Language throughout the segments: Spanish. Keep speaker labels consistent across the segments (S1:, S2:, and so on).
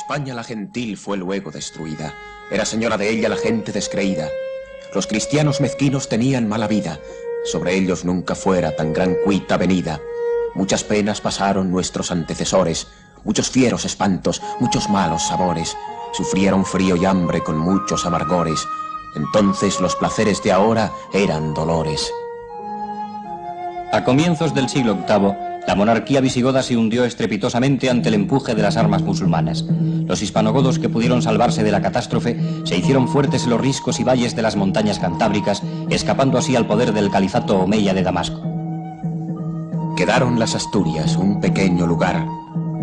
S1: España la gentil fue luego destruida. Era señora de ella la gente descreída. Los cristianos mezquinos tenían mala vida. Sobre ellos nunca fuera tan gran cuita venida. Muchas penas pasaron nuestros antecesores, muchos fieros espantos, muchos malos sabores. Sufrieron frío y hambre con muchos amargores. Entonces los placeres de ahora eran dolores.
S2: A comienzos del siglo VIII, la monarquía visigoda se hundió estrepitosamente ante el empuje de las armas musulmanas. Los hispanogodos que pudieron salvarse de la catástrofe se hicieron fuertes en los riscos y valles de las montañas cantábricas, escapando así al poder del califato omeya de Damasco.
S1: Quedaron las Asturias, un pequeño lugar,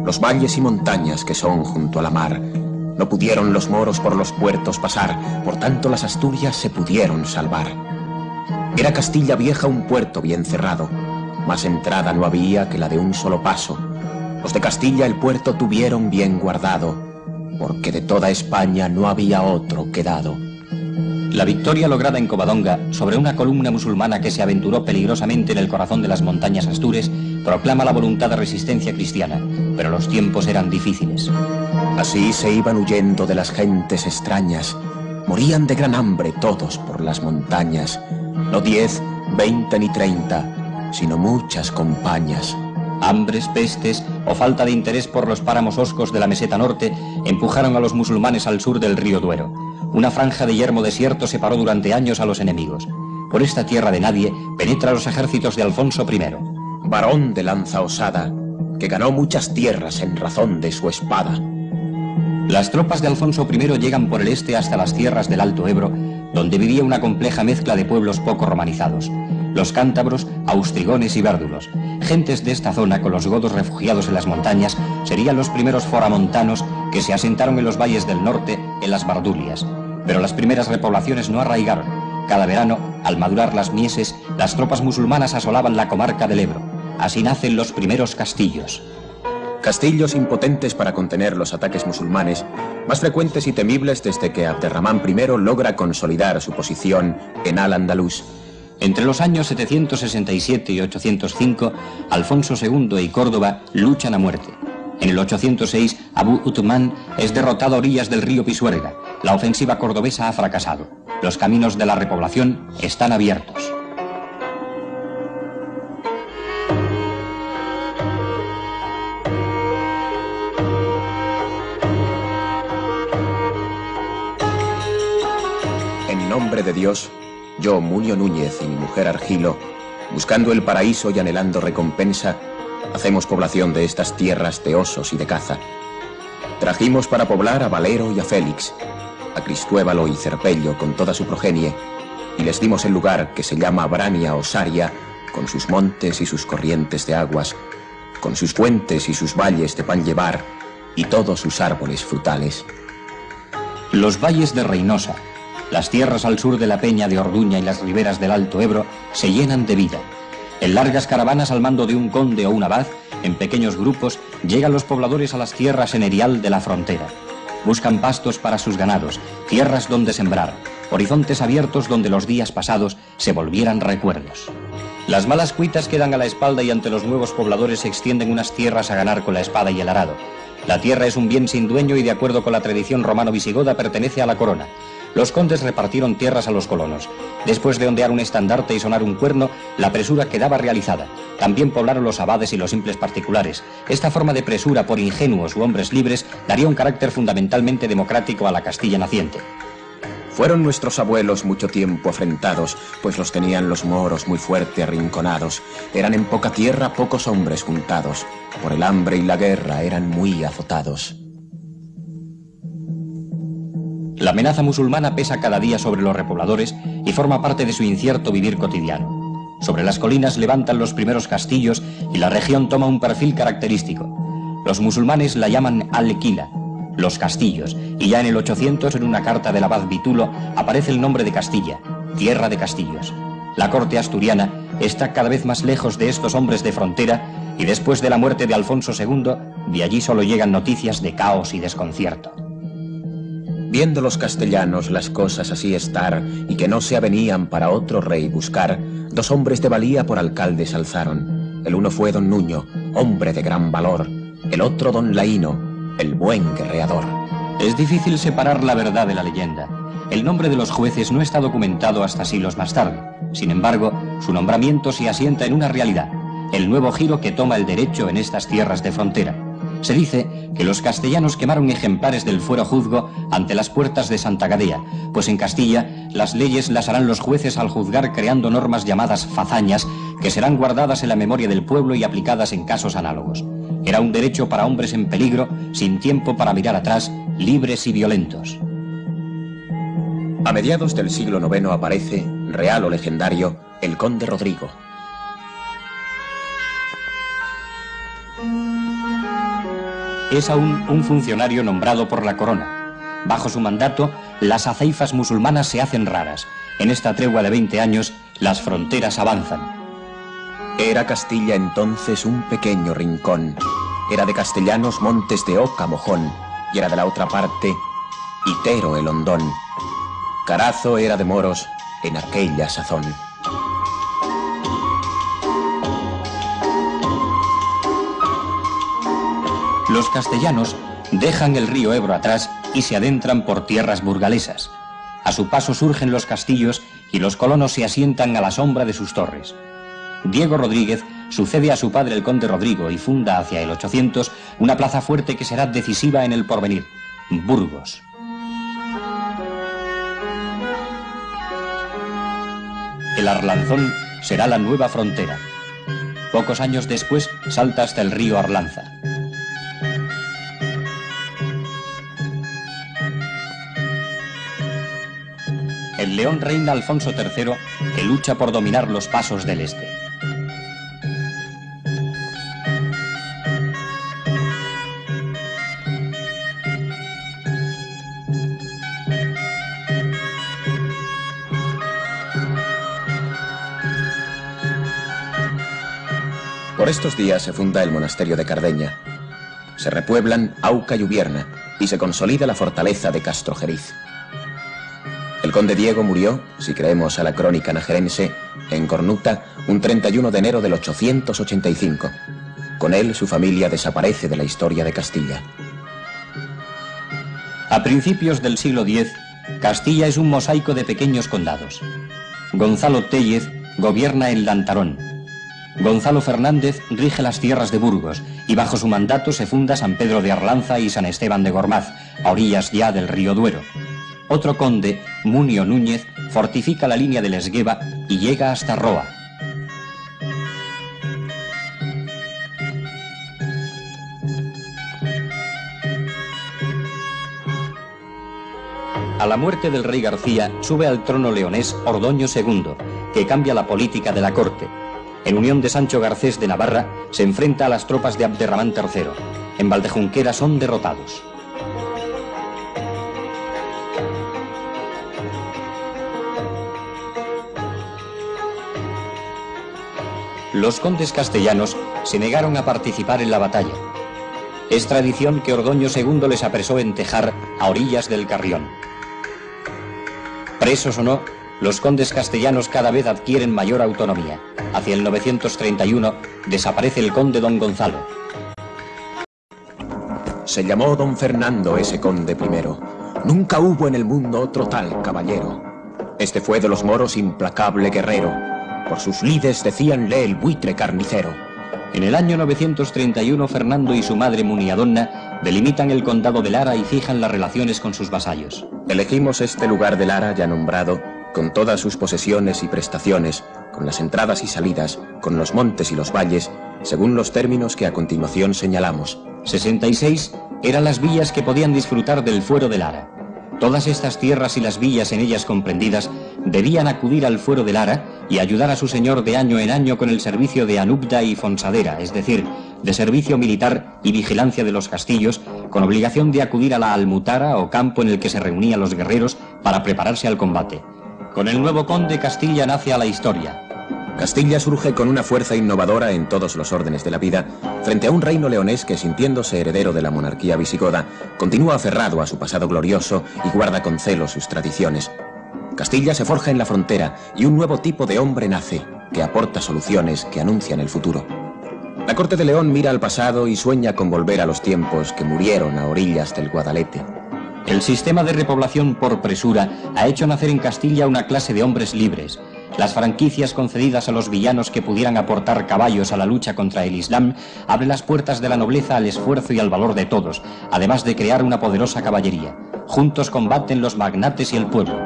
S1: los valles y montañas que son junto a la mar. No pudieron los moros por los puertos pasar, por tanto las Asturias se pudieron salvar. Era Castilla Vieja un puerto bien cerrado, más entrada no había que la de un solo paso. Los de Castilla el puerto tuvieron bien guardado, porque de toda España no había otro quedado.
S2: La victoria lograda en Covadonga, sobre una columna musulmana que se aventuró peligrosamente en el corazón de las montañas Astures, proclama la voluntad de resistencia cristiana, pero los tiempos eran difíciles.
S1: Así se iban huyendo de las gentes extrañas, morían de gran hambre todos por las montañas, no 10, 20 ni 30, sino muchas compañías.
S2: Hambres, pestes o falta de interés por los páramos hoscos de la meseta norte empujaron a los musulmanes al sur del río Duero. Una franja de yermo desierto separó durante años a los enemigos. Por esta tierra de nadie penetra los ejércitos de Alfonso I.
S1: Varón de lanza osada, que ganó muchas tierras en razón de su espada.
S2: Las tropas de Alfonso I llegan por el este hasta las tierras del Alto Ebro, donde vivía una compleja mezcla de pueblos poco romanizados. Los cántabros, austrigones y vérdulos. Gentes de esta zona, con los godos refugiados en las montañas, serían los primeros foramontanos que se asentaron en los valles del norte, en las Bardulias. Pero las primeras repoblaciones no arraigaron. Cada verano, al madurar las mieses, las tropas musulmanas asolaban la comarca del Ebro. Así nacen los primeros castillos.
S1: Castillos impotentes para contener los ataques musulmanes, más frecuentes y temibles desde que Abderramán I logra consolidar su posición en Al-Andalus.
S2: Entre los años 767 y 805, Alfonso II y Córdoba luchan a muerte. En el 806, Abu Uthman es derrotado a orillas del río Pisuerga. La ofensiva cordobesa ha fracasado. Los caminos de la repoblación están abiertos.
S1: En nombre de Dios, yo, Munio Núñez, y mi mujer Argilo, buscando el paraíso y anhelando recompensa, hacemos población de estas tierras de osos y de caza. Trajimos para poblar a Valero y a Félix, a Cristóbalo y Cerpello con toda su progenie, y les dimos el lugar que se llama Brania o Saria, con sus montes y sus corrientes de aguas, con sus fuentes y sus valles de pan llevar, y todos sus árboles frutales.
S2: Los valles de Reynosa, las tierras al sur de la Peña de Orduña y las riberas del Alto Ebro se llenan de vida. En largas caravanas al mando de un conde o un abad, en pequeños grupos, llegan los pobladores a las tierras señorial de la frontera. Buscan pastos para sus ganados, tierras donde sembrar, horizontes abiertos donde los días pasados se volvieran recuerdos. Las malas cuitas quedan a la espalda y ante los nuevos pobladores se extienden unas tierras a ganar con la espada y el arado. La tierra es un bien sin dueño y de acuerdo con la tradición romano-visigoda pertenece a la corona. Los condes repartieron tierras a los colonos. Después de ondear un estandarte y sonar un cuerno, la presura quedaba realizada. También poblaron los abades y los simples particulares. Esta forma de presura por ingenuos u hombres libres daría un carácter fundamentalmente democrático a la Castilla naciente.
S1: Fueron nuestros abuelos mucho tiempo afrentados, pues los tenían los moros muy fuerte arrinconados. Eran en poca tierra pocos hombres juntados. Por el hambre y la guerra eran muy azotados.
S2: La amenaza musulmana pesa cada día sobre los repobladores y forma parte de su incierto vivir cotidiano. Sobre las colinas levantan los primeros castillos y la región toma un perfil característico. Los musulmanes la llaman Al-Qila, los castillos, y ya en el 800, en una carta del abad Vitulo, aparece el nombre de Castilla, tierra de castillos. La corte asturiana está cada vez más lejos de estos hombres de frontera, y después de la muerte de Alfonso II, de allí solo llegan noticias de caos y desconcierto.
S1: Viendo los castellanos las cosas así estar, y que no se avenían para otro rey buscar, dos hombres de valía por alcaldes alzaron. El uno fue don Nuño, hombre de gran valor, el otro don Laíno, el buen guerreador.
S2: Es difícil separar la verdad de la leyenda. El nombre de los jueces no está documentado hasta siglos más tarde. Sin embargo, su nombramiento se asienta en una realidad, el nuevo giro que toma el derecho en estas tierras de frontera. Se dice que los castellanos quemaron ejemplares del fuero juzgo ante las puertas de Santa Gadea, pues en Castilla las leyes las harán los jueces al juzgar, creando normas llamadas fazañas que serán guardadas en la memoria del pueblo y aplicadas en casos análogos. Era un derecho para hombres en peligro, sin tiempo para mirar atrás, libres y violentos.
S1: A mediados del siglo IX aparece, real o legendario, el conde Rodrigo.
S2: Es aún un funcionario nombrado por la corona. Bajo su mandato, las aceifas musulmanas se hacen raras. En esta tregua de 20 años, las fronteras avanzan.
S1: Era Castilla entonces un pequeño rincón. Era de castellanos Montes de Oca, Mojón, y era de la otra parte Itero el Hondón. Carazo era de moros en aquella sazón.
S2: Los castellanos dejan el río Ebro atrás y se adentran por tierras burgalesas. A su paso surgen los castillos y los colonos se asientan a la sombra de sus torres. Diego Rodríguez sucede a su padre el conde Rodrigo y funda hacia el 800 una plaza fuerte que será decisiva en el porvenir, Burgos. El Arlanzón será la nueva frontera. Pocos años después salta hasta el río Arlanza. En León reina Alfonso III, que lucha por dominar los pasos del este.
S1: Por estos días se funda el monasterio de Cardeña. Se repueblan Auca y Ubierna y se consolida la fortaleza de Castrojeriz. El conde Diego murió, si creemos a la crónica najerense, en Cornuta un 31 de enero del 885. Con él su familia desaparece de la historia de Castilla.
S2: A principios del siglo X, Castilla es un mosaico de pequeños condados. Gonzalo Téllez gobierna en Lantarón. Gonzalo Fernández rige las tierras de Burgos y bajo su mandato se funda San Pedro de Arlanza y San Esteban de Gormaz, a orillas ya del río Duero. Otro conde, Munio Núñez, fortifica la línea del Esgueva y llega hasta Roa. A la muerte del rey García sube al trono leonés Ordoño II, que cambia la política de la corte. En unión de Sancho Garcés de Navarra, se enfrenta a las tropas de Abderramán III. En Valdejunquera son derrotados. Los condes castellanos se negaron a participar en la batalla. Es tradición que Ordoño II les apresó en Tejar, a orillas del Carrión. Presos o no, los condes castellanos cada vez adquieren mayor autonomía. Hacia el 931 desaparece el conde don Gonzalo.
S1: Se llamó don Fernando ese conde primero. Nunca hubo en el mundo otro tal caballero. Este fue de los moros implacable guerrero. Por sus lides decíanle el buitre carnicero.
S2: En el año 931 Fernando y su madre Muniadonna delimitan el condado de Lara y fijan las relaciones con sus vasallos.
S1: Elegimos este lugar de Lara ya nombrado, con todas sus posesiones y prestaciones, con las entradas y salidas, con los montes y los valles, según los términos que a continuación señalamos.
S2: 66 eran las villas que podían disfrutar del fuero de Lara. Todas estas tierras y las villas en ellas comprendidas debían acudir al fuero de Lara y ayudar a su señor de año en año con el servicio de anubda y fonsadera, es decir, de servicio militar y vigilancia de los castillos, con obligación de acudir a la almutara o campo en el que se reunían los guerreros para prepararse al combate. Con el nuevo conde, Castilla nace a la historia.
S1: Castilla surge con una fuerza innovadora en todos los órdenes de la vida, frente a un reino leonés que, sintiéndose heredero de la monarquía visigoda, continúa aferrado a su pasado glorioso y guarda con celo sus tradiciones. Castilla se forja en la frontera y un nuevo tipo de hombre nace, que aporta soluciones que anuncian el futuro. La corte de León mira al pasado y sueña con volver a los tiempos que murieron a orillas del Guadalete.
S2: El sistema de repoblación por presura ha hecho nacer en Castilla una clase de hombres libres. Las franquicias concedidas a los villanos que pudieran aportar caballos a la lucha contra el Islam abren las puertas de la nobleza al esfuerzo y al valor de todos, además de crear una poderosa caballería. Juntos combaten los magnates y el pueblo.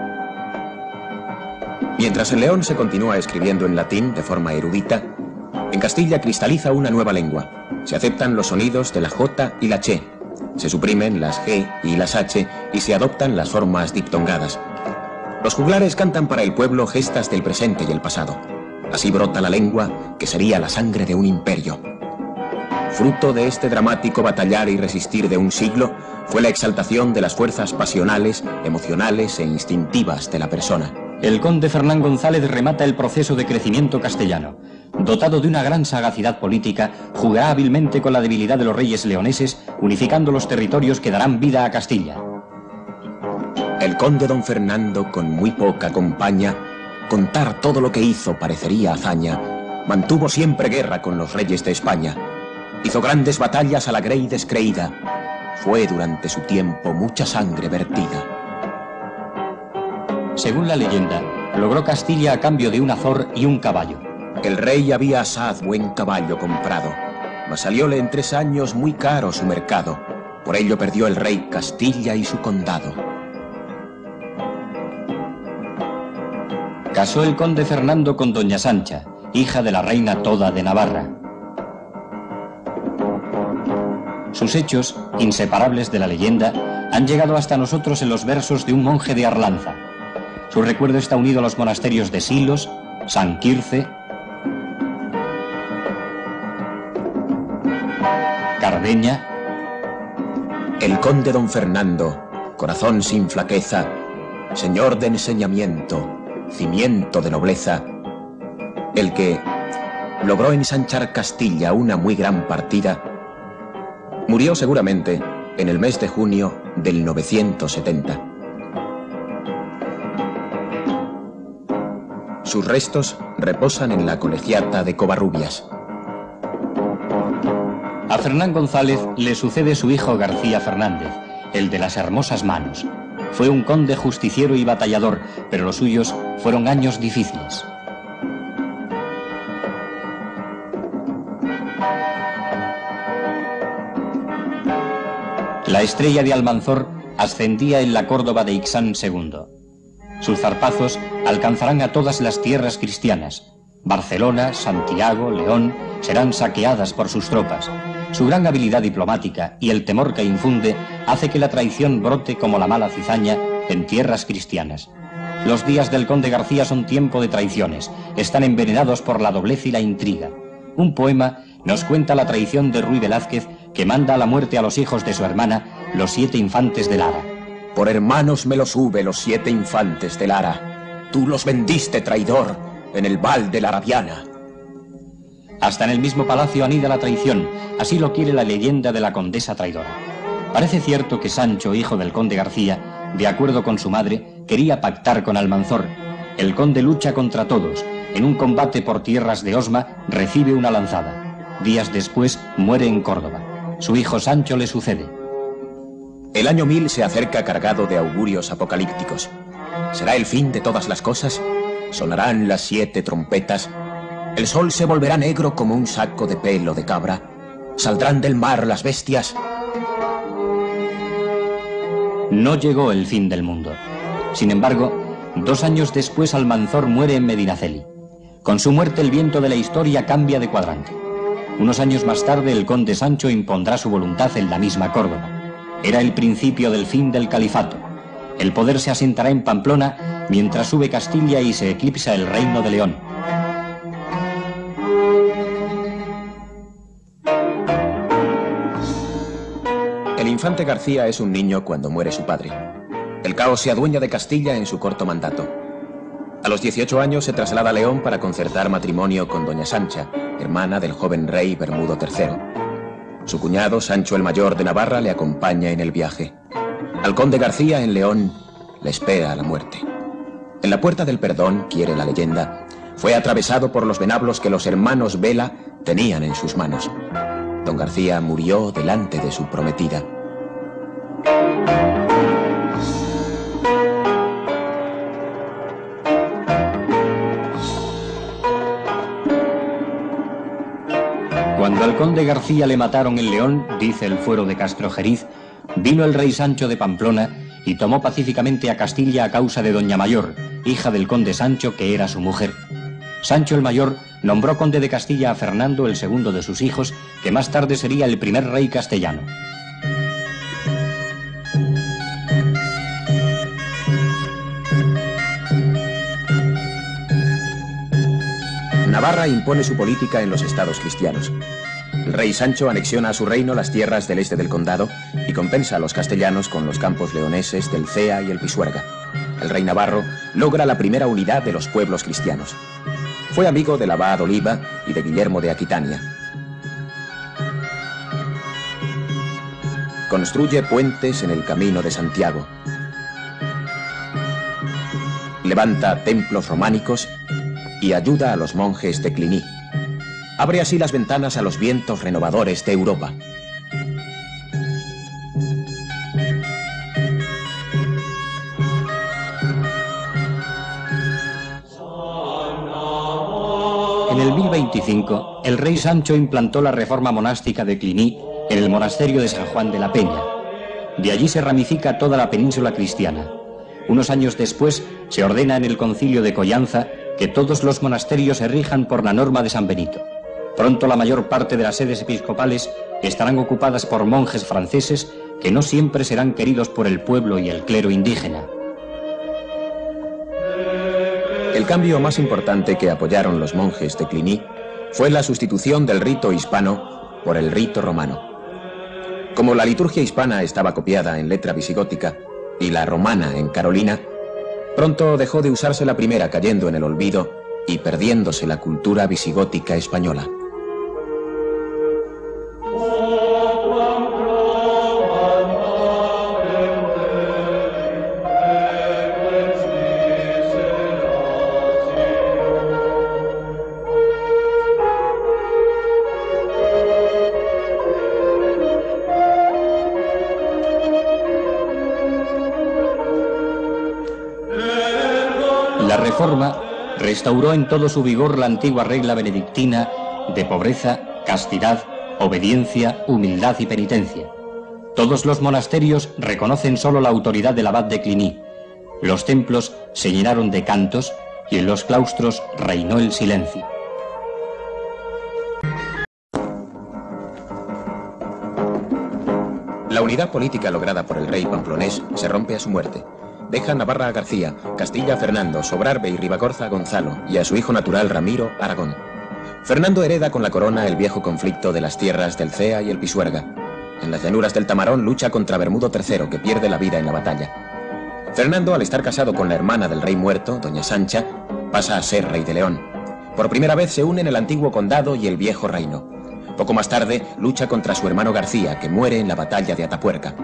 S1: Mientras en León se continúa escribiendo en latín de forma erudita, en Castilla cristaliza una nueva lengua. Se aceptan los sonidos de la J y la Ch, se suprimen las G y las H y se adoptan las formas diptongadas. Los juglares cantan para el pueblo gestas del presente y el pasado. Así brota la lengua que sería la sangre de un imperio. Fruto de este dramático batallar y resistir de un siglo fue la exaltación de las fuerzas pasionales, emocionales e instintivas de la persona.
S2: El conde Fernán González remata el proceso de crecimiento castellano. Dotado de una gran sagacidad política, jugará hábilmente con la debilidad de los reyes leoneses, unificando los territorios que darán vida a Castilla.
S1: El conde don Fernando, con muy poca compañía, contar todo lo que hizo parecería hazaña. Mantuvo siempre guerra con los reyes de España. Hizo grandes batallas a la grey descreída. Fue durante su tiempo mucha sangre vertida.
S2: Según la leyenda, logró Castilla a cambio de un azor y un caballo.
S1: El rey había asaz buen caballo comprado, mas salióle en 3 años muy caro su mercado. Por ello perdió el rey Castilla y su condado.
S2: Casó el conde Fernando con doña Sancha, hija de la reina Toda de Navarra. Sus hechos, inseparables de la leyenda, han llegado hasta nosotros en los versos de un monje de Arlanza. Su recuerdo está unido a los monasterios de Silos, San Quirce, Cardeña.
S1: El conde don Fernando, corazón sin flaqueza, señor de enseñamiento, cimiento de nobleza, el que logró ensanchar Castilla una muy gran partida, murió seguramente en el mes de junio del 970. Sus restos reposan en la colegiata de Covarrubias.
S2: A Fernán González le sucede su hijo García Fernández, el de las hermosas manos. Fue un conde justiciero y batallador, pero los suyos fueron años difíciles. La estrella de Almanzor ascendía en la Córdoba de Ixán II. Sus zarpazos alcanzarán a todas las tierras cristianas. Barcelona, Santiago, León serán saqueadas por sus tropas. Su gran habilidad diplomática y el temor que infunde hace que la traición brote como la mala cizaña en tierras cristianas. Los días del conde García son tiempo de traiciones, están envenenados por la doblez y la intriga. Un poema nos cuenta la traición de Ruy Velázquez, que manda a la muerte a los hijos de su hermana, los 7 infantes de Lara.
S1: Por hermanos me los hube los 7 infantes de Lara. Tú los vendiste, traidor, en el val de la Arabiana.
S2: Hasta en el mismo palacio anida la traición, así lo quiere la leyenda de la condesa traidora. Parece cierto que Sancho, hijo del conde García, de acuerdo con su madre, quería pactar con Almanzor. El conde lucha contra todos. En un combate por tierras de Osma recibe una lanzada. Días después muere en Córdoba. Su hijo Sancho le sucede.
S1: El año 1000 se acerca cargado de augurios apocalípticos. ¿Será el fin de todas las cosas? Sonarán las 7 trompetas. El sol se volverá negro como un saco de pelo de cabra. ¿Saldrán del mar las bestias?
S2: No llegó el fin del mundo. Sin embargo, 2 años después Almanzor muere en Medinaceli. Con su muerte el viento de la historia cambia de cuadrante. Unos años más tarde el conde Sancho impondrá su voluntad en la misma Córdoba. Era el principio del fin del califato. El poder se asentará en Pamplona mientras sube Castilla y se eclipsa el reino de León.
S1: El infante García es un niño cuando muere su padre. El caos se adueña de Castilla en su corto mandato. A los 18 años se traslada a León para concertar matrimonio con doña Sancha, hermana del joven rey Bermudo III. Su cuñado, Sancho el Mayor de Navarra, le acompaña en el viaje. Al conde García, en León, le espera la muerte. En la Puerta del Perdón, quiere la leyenda, fue atravesado por los venablos que los hermanos Vela tenían en sus manos. Don García murió delante de su prometida.
S2: Cuando al conde García le mataron en León, dice el fuero de Castrojeriz, vino el rey Sancho de Pamplona y tomó pacíficamente a Castilla a causa de doña Mayor, hija del conde Sancho, que era su mujer. Sancho el Mayor nombró conde de Castilla a Fernando, el segundo de sus hijos, que más tarde sería el primer rey castellano.
S1: Navarra impone su política en los estados cristianos. El rey Sancho anexiona a su reino las tierras del este del condado y compensa a los castellanos con los campos leoneses del Cea y el Pisuerga. El rey navarro logra la primera unidad de los pueblos cristianos. Fue amigo del abad Oliva y de Guillermo de Aquitania. Construye puentes en el camino de Santiago. Levanta templos románicos y ayuda a los monjes de Cluny. Abre así las ventanas a los vientos renovadores de Europa.
S2: En el 1025, el rey Sancho implantó la reforma monástica de Cluny en el monasterio de San Juan de la Peña. De allí se ramifica toda la península cristiana. Unos años después, se ordena en el concilio de Collanza que todos los monasterios se rijan por la norma de San Benito. Pronto la mayor parte de las sedes episcopales estarán ocupadas por monjes franceses que no siempre serán queridos por el pueblo y el clero indígena.
S1: El cambio más importante que apoyaron los monjes de Cluny fue la sustitución del rito hispano por el rito romano. Como la liturgia hispana estaba copiada en letra visigótica y la romana en carolina, pronto dejó de usarse la primera, cayendo en el olvido y perdiéndose la cultura visigótica española.
S2: La Reforma restauró en todo su vigor la antigua regla benedictina de pobreza, castidad, obediencia, humildad y penitencia. Todos los monasterios reconocen solo la autoridad del abad de Cluny. Los templos se llenaron de cantos y en los claustros reinó el silencio.
S1: La unidad política lograda por el rey pamplonés se rompe a su muerte. Deja Navarra a García, Castilla a Fernando, Sobrarbe y Ribagorza a Gonzalo y a su hijo natural Ramiro Aragón. Fernando hereda con la corona el viejo conflicto de las tierras del Cea y el Pisuerga. En las llanuras del Tamarón lucha contra Bermudo III, que pierde la vida en la batalla. Fernando, al estar casado con la hermana del rey muerto, doña Sancha, pasa a ser rey de León. Por primera vez se unen el antiguo condado y el viejo reino. Poco más tarde lucha contra su hermano García, que muere en la batalla de Atapuerca.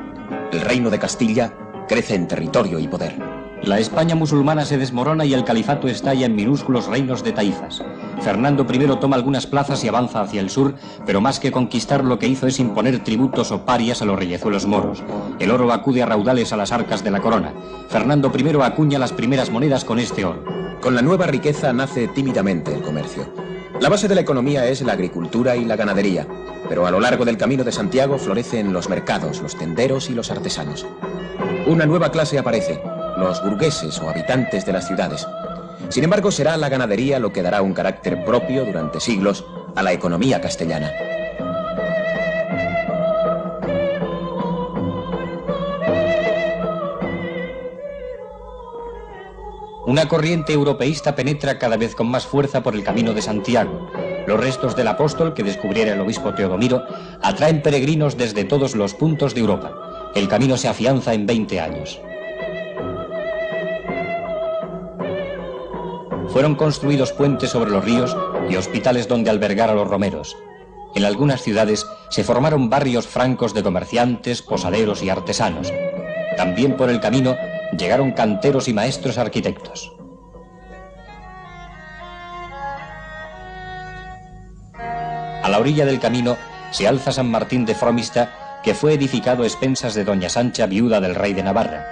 S1: El reino de Castilla crece en territorio y poder.
S2: La España musulmana se desmorona y el califato estalla en minúsculos reinos de taifas. Fernando I toma algunas plazas y avanza hacia el sur, pero más que conquistar lo que hizo es imponer tributos o parias a los reyezuelos moros. El oro acude a raudales a las arcas de la corona. Fernando I acuña las primeras monedas con este oro.
S1: Con la nueva riqueza nace tímidamente el comercio. La base de la economía es la agricultura y la ganadería, pero a lo largo del Camino de Santiago florecen los mercados, los tenderos y los artesanos. Una nueva clase aparece, los burgueses o habitantes de las ciudades. Sin embargo, será la ganadería lo que dará un carácter propio durante siglos a la economía castellana.
S2: Una corriente europeísta penetra cada vez con más fuerza por el Camino de Santiago. Los restos del apóstol que descubriera el obispo Teodomiro atraen peregrinos desde todos los puntos de Europa. El camino se afianza en 20 años. Fueron construidos puentes sobre los ríos y hospitales donde albergar a los romeros. En algunas ciudades se formaron barrios francos de comerciantes, posaderos y artesanos. También por el camino llegaron canteros y maestros arquitectos. A la orilla del camino se alza San Martín de Fromista, que fue edificado a expensas de doña Sancha, viuda del rey de Navarra.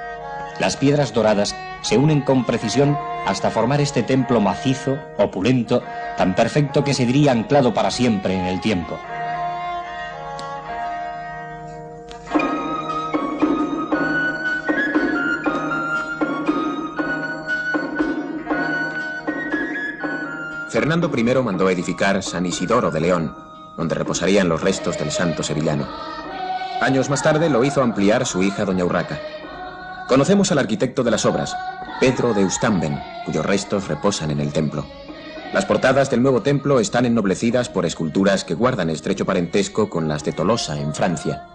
S2: Las piedras doradas se unen con precisión hasta formar este templo macizo, opulento, tan perfecto que se diría anclado para siempre en el tiempo.
S1: Fernando I mandó edificar San Isidoro de León, donde reposarían los restos del santo sevillano. Años más tarde lo hizo ampliar su hija doña Urraca. Conocemos al arquitecto de las obras, Pedro de Eustamben, cuyos restos reposan en el templo. Las portadas del nuevo templo están ennoblecidas por esculturas que guardan estrecho parentesco con las de Tolosa, en Francia.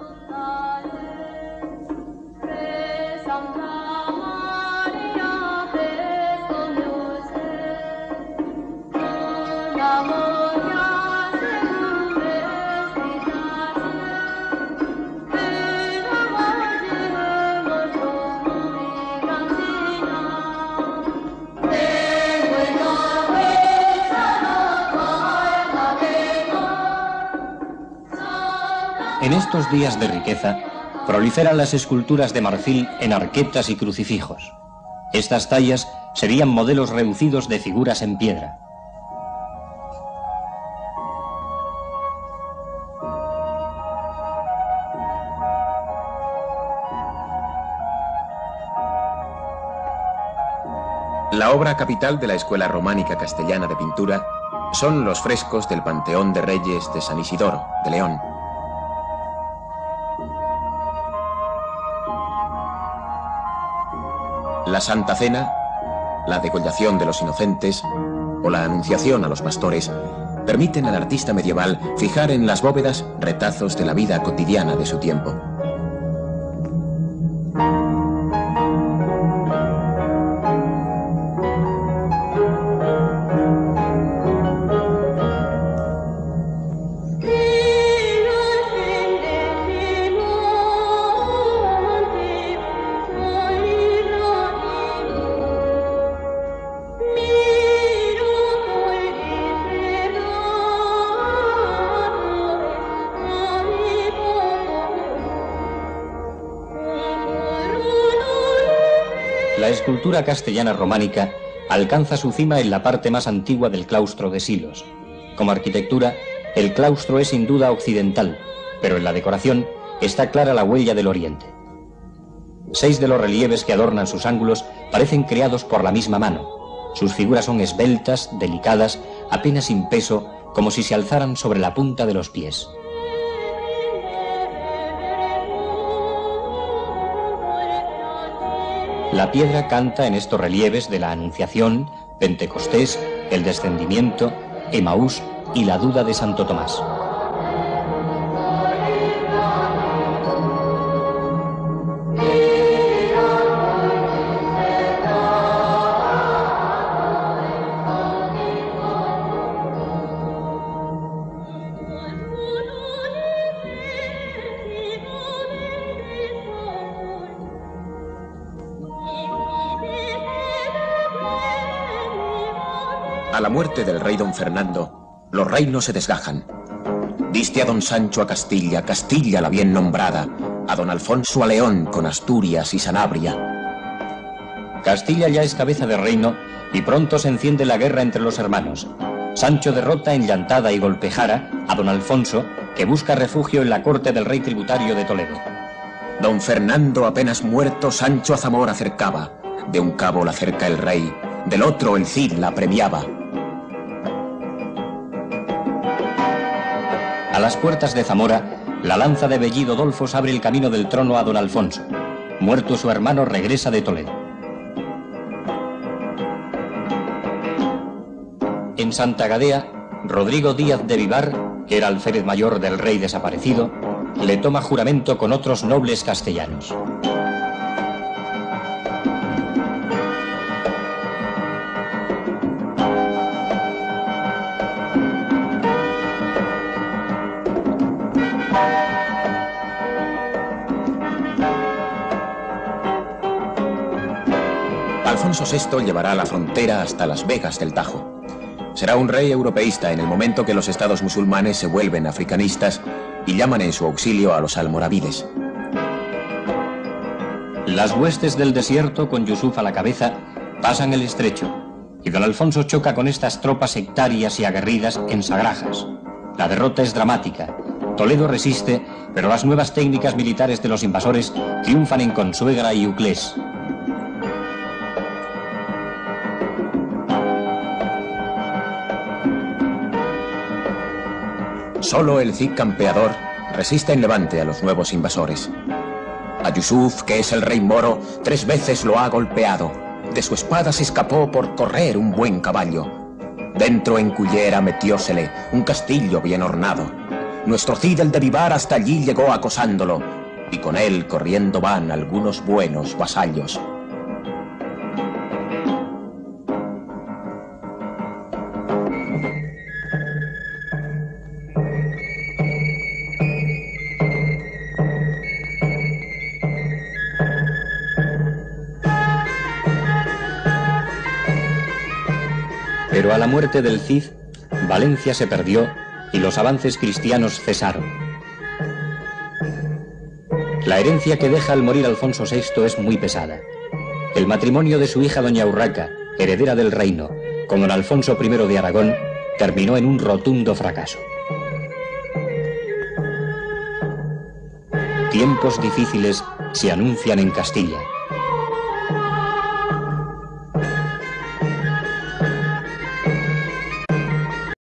S2: En estos días de riqueza, proliferan las esculturas de marfil en arquetas y crucifijos. Estas tallas serían modelos reducidos de figuras en piedra.
S1: La obra capital de la Escuela Románica Castellana de Pintura son los frescos del Panteón de Reyes de San Isidoro, de León. La Santa Cena, la degollación de los inocentes o la anunciación a los pastores permiten al artista medieval fijar en las bóvedas retazos de la vida cotidiana de su tiempo.
S2: La escultura castellana románica alcanza su cima en la parte más antigua del claustro de Silos. Como arquitectura, el claustro es sin duda occidental, pero en la decoración está clara la huella del oriente. 6 de los relieves que adornan sus ángulos parecen creados por la misma mano. Sus figuras son esbeltas, delicadas, apenas sin peso, como si se alzaran sobre la punta de los pies. La piedra canta en estos relieves de la Anunciación, Pentecostés, el Descendimiento, Emaús y la duda de Santo Tomás.
S1: A la muerte del rey don Fernando, los reinos se desgajan. Diste a don Sancho a Castilla, Castilla la bien nombrada, a don Alfonso a León con Asturias y Sanabria.
S2: Castilla ya es cabeza de reino y pronto se enciende la guerra entre los hermanos. Sancho derrota en Llantada y Golpejara a don Alfonso, que busca refugio en la corte del rey tributario de Toledo.
S1: Don Fernando apenas muerto, Sancho a Zamora cercaba. De un cabo la cerca el rey, del otro el Cid la premiaba.
S2: A las puertas de Zamora, la lanza de Bellido Dolfos abre el camino del trono a don Alfonso. Muerto su hermano, regresa de Toledo. En Santa Gadea, Rodrigo Díaz de Vivar, que era alférez mayor del rey desaparecido, le toma juramento con otros nobles castellanos.
S1: Alfonso VI llevará la frontera hasta las Vegas del Tajo. Será un rey europeísta en el momento que los estados musulmanes se vuelven africanistas y llaman en su auxilio a los almoravides.
S2: Las huestes del desierto, con Yusuf a la cabeza, pasan el estrecho, y don Alfonso choca con estas tropas sectarias y aguerridas en Sagrajas. La derrota es dramática. Toledo resiste, pero las nuevas técnicas militares de los invasores triunfan en Consuegra y Uclés.
S1: Solo el Cid campeador resiste en Levante a los nuevos invasores. A Yusuf, que es el rey moro, 3 veces lo ha golpeado. De su espada se escapó por correr un buen caballo. Dentro en Cullera metiósele un castillo bien ornado. Nuestro Cid el de Vivar hasta allí llegó acosándolo, y con él corriendo van algunos buenos vasallos.
S2: Pero a la muerte del Cid, Valencia se perdió y los avances cristianos cesaron. La herencia que deja al morir Alfonso VI es muy pesada. El matrimonio de su hija doña Urraca, heredera del reino, con don Alfonso I de Aragón, terminó en un rotundo fracaso. Tiempos difíciles se anuncian en Castilla.